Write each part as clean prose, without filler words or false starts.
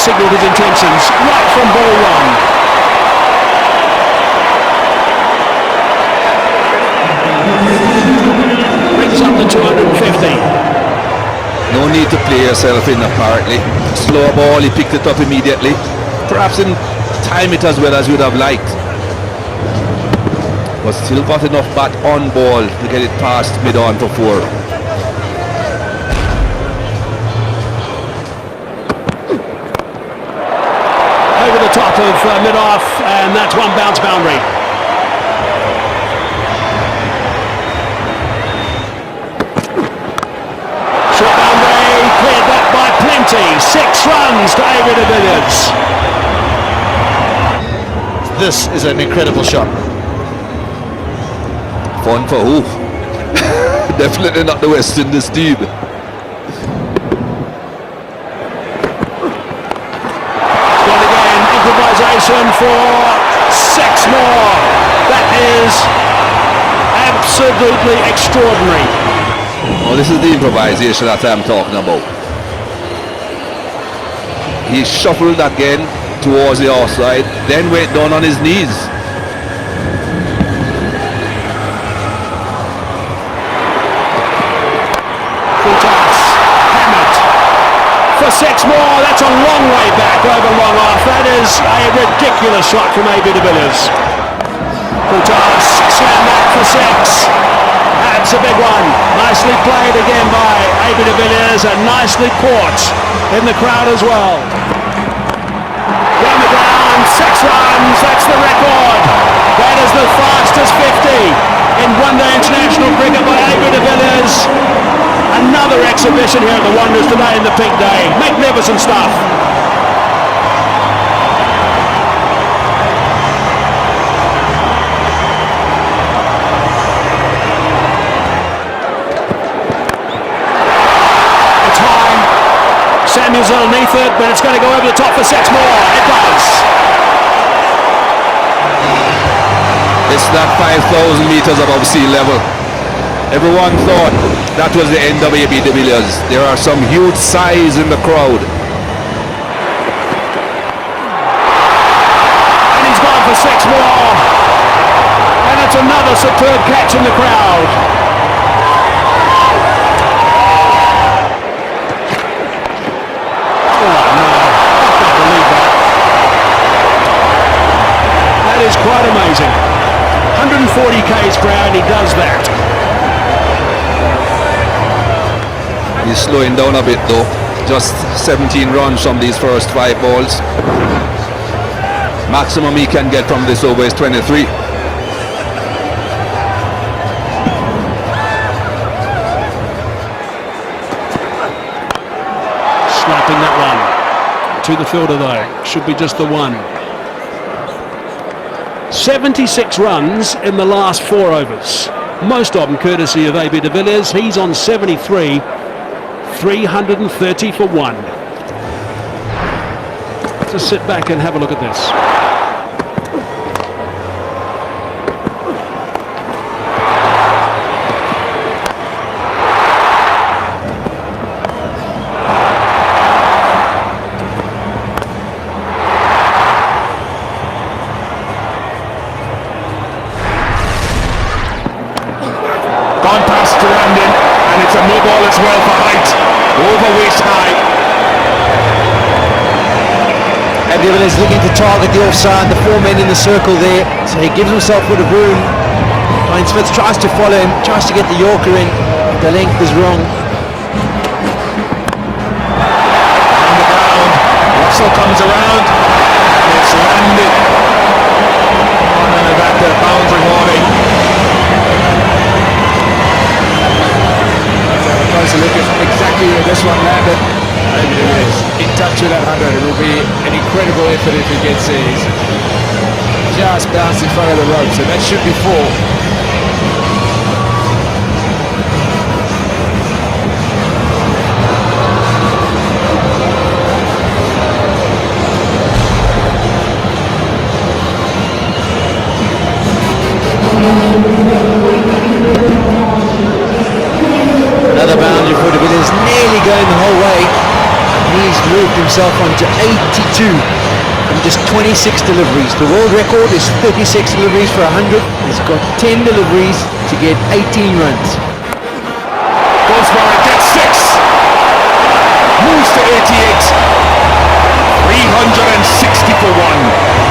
signalled his intentions right from ball one. Brings up the 250. No need to play yourself in apparently. Slow ball, he picked it up immediately. Perhaps didn't time it as well as you would have liked. But still got enough bat on ball to get it past mid-on for 4. Over the top of mid-off, and that's one bounce boundary. Short boundary, cleared that by plenty. 6 runs to AB divilliers. This is an incredible shot. Fun for who? Definitely not the West Indies team. Improvisation for 6 more. That is absolutely extraordinary. Oh, this is the improvisation that I'm talking about. He shuffled again towards the offside, then went down on his knees. For 6 more, that's a long way back over long off. That is a ridiculous shot from AB divilliers. Kutas slam that for 6. That's a big one. Nicely played again by AB divilliers and nicely caught in the crowd as well. Down the ground, 6 runs, that's the record. That is the fastest 50 in one-day international cricket by AB divilliers. Another exhibition here at the Wanderers today in the pink day. Magnificent stuff. It's high. Samuel's underneath it, but it's going to go over the top for 6 more. It does. It's not 5,000 meters above sea level. Everyone thought that was the end of AB divilliers. There are some huge sighs in the crowd. And he's gone for 6 more. And it's another superb catch in the crowd. Oh no, I can't believe that. That is quite amazing. 140 k's per hour and he does that. He's slowing down a bit though. Just 17 runs from these first 5 balls. Maximum he can get from this over is 23. Slapping that one to the fielder though. Should be just the one. 76 runs in the last 4 overs. Most of them courtesy of AB divilliers. He's on 73. 330 for 1. Just sit back and have a look at this. Gone past Durandin, and it's a no ball as well for height. Over waist high. Everyone is looking to target the offside, the 4 men in the circle there, so he gives himself a bit of room. Ryan Smith tries to follow him, tries to get the Yorker in, the length is wrong. On the ground, Russell comes around, and it's landed on that boundary warning. To look at exactly where this one landed. And it is in touch with that 100. It will be an incredible effort if he gets it. He's just bounced in front of the rope, so that should be 4. Another boundary for divilliers, nearly going the whole way. He's he's moved himself on to 82 from just 26 deliveries. The world record is 36 deliveries for 100. He's got 10 deliveries to get 18 runs. Goes for it, gets 6. Moves to 88. 360 for 1.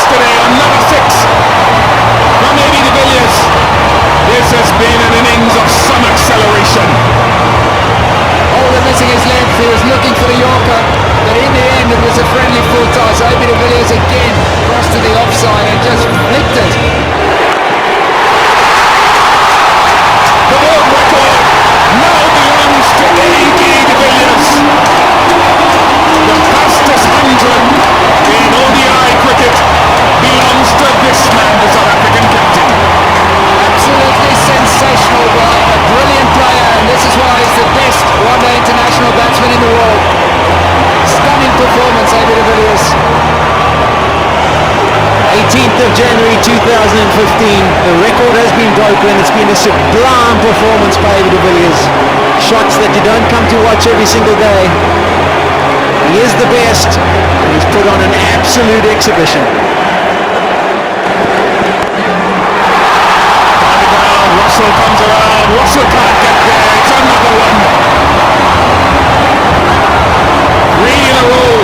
Today, another 6 from AB de Villiers. This has been an innings of some acceleration. Oh, they're missing his length. He was looking for the Yorker, but in the end it was a friendly full toss. AB de Villiers again crossed to the offside and just flicked it. The world record now belongs to AB de Villiers. The fastest 100 in ODI cricket belongs to this man, the South African captain. Absolutely sensational by a brilliant player, and this is why he's the best one-day international batsman in the world. Stunning performance, AB de Villiers. 18th of January 2015, the record has been broken. It's been a sublime performance by AB de Villiers. Shots that you don't come to watch every single day. He is the best, and he's put on an absolute exhibition. Russell comes around, Russell can't get there, it's another one. 3 in a row,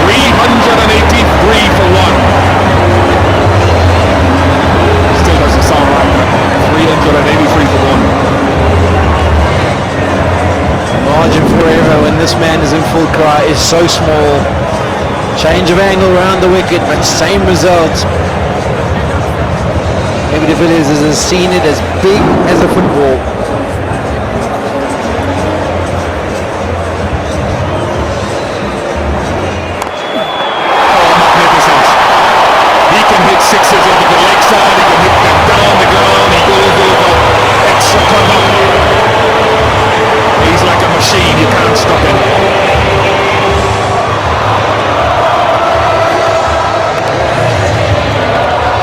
383 for 1. Still doesn't sound right, but 383 for 1. Margin for error when this man is in full cry is so small. Change of angle around the wicket, but same result. AB de Villiers has seen it as big as a football. Oh, magnificent. He can hit 6s over the leg side, he can hit them down the ground, he goes over extra cover. He's like a machine, you can't stop him.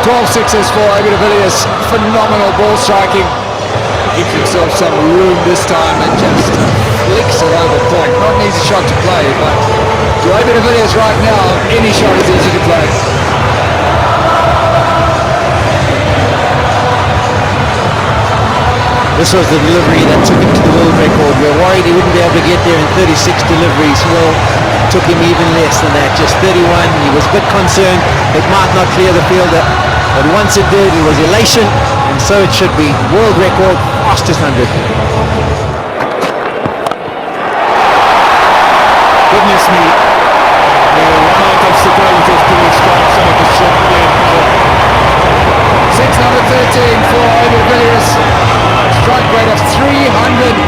Twelve sixes for AB de Villiers. Phenomenal ball striking. Gives himself some room this time and just flicks it over point. Not an easy shot to play, but to AB de Villiers right now, any shot is easy to play. This was the delivery that took him to the world record. We were worried he wouldn't be able to get there in 36 deliveries. Well, it took him even less than that, just 31. He was a bit concerned it might not clear the fielder, but once it did, it was elation, and so it should be. World record, fastest 100. Goodness me. They run out of superlatives to describe some of the shot game. Six number 13 for AB de Villiers. Strike rate of 341.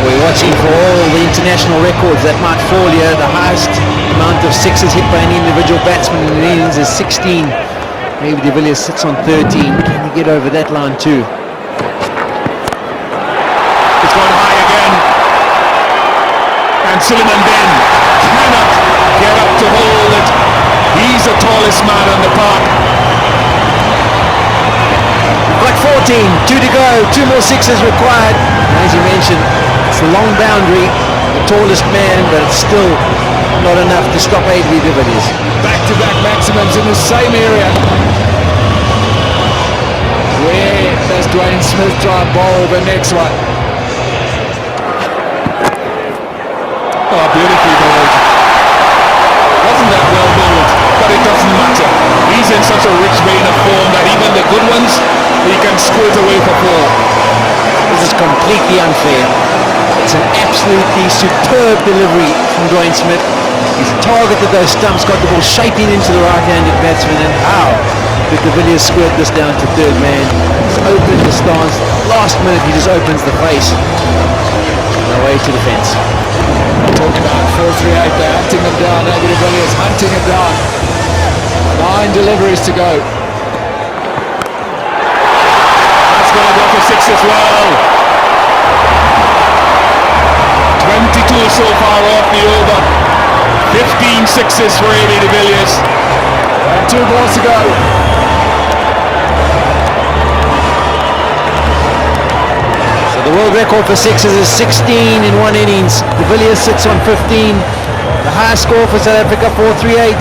We're watching for all the international records that might fall here. The highest amount of sixes hit by any individual batsman in the innings is 16. Maybe de Villiers sits on 13. Can he get over that line too? It's gone high again. And Suleiman Ben cannot get up to hold it. He's the tallest man on the park. Got 14, 2 to go, 2 more sixes required. As you mentioned, it's a long boundary, the tallest man, but it's still not enough to stop AB de Villiers. Back-to-back maximums in the same area. Where does Dwayne Smith try and bowl the next one? Oh, beautifully bowled. Wasn't that well bowled? But it doesn't matter. He's in such a rich vein of form that even the good ones, he can squirt away for 4. This is completely unfair. It's an absolutely superb delivery from Dwayne Smith. He's targeted those stumps, got the ball shaping into the right-handed batsman, and how did de Villiers squirt this down to third man? He's opened the stance. Last minute he just opens the face. Away to the fence. Talking about 4-3-8, they're hunting them down. AB de Villiers hunting them down. 9 deliveries to go. That's going to go for 6 as well. 22 so far off the over. 15 long sixes for AB de Villiers. And 2 balls to go. So the world record for sixes is 16 in one innings. De Villiers sits on 15. The highest score for South Africa, 438.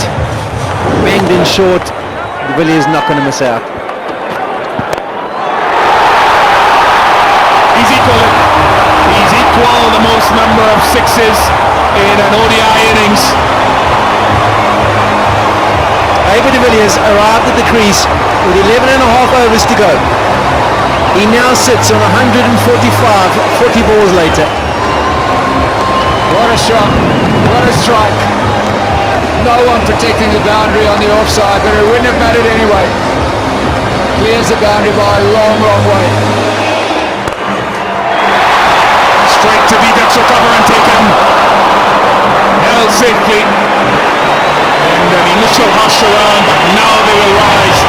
Banged in short. De Villiers not going to miss out. He's equal the most number of sixes in an ODI innings. AB de Villiers arrived at the crease with 11 and a half overs to go. He now sits on 145, 40 balls later. What a shot. What a strike. No one protecting the boundary on the offside, but it wouldn't have mattered anyway. Clears the boundary by a long, long way. Straight to Vidak's recover and taken. Held safely. And an initial hush around, but now they will rise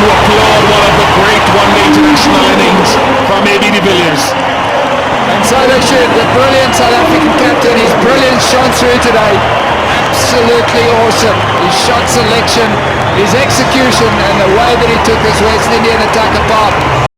to applaud one of the great one-day international innings from AB de Villiers. And so they should. The brilliant South African captain, his brilliance shone through today. Absolutely awesome. His shot selection, his execution, and the way that he took this West Indian attack apart.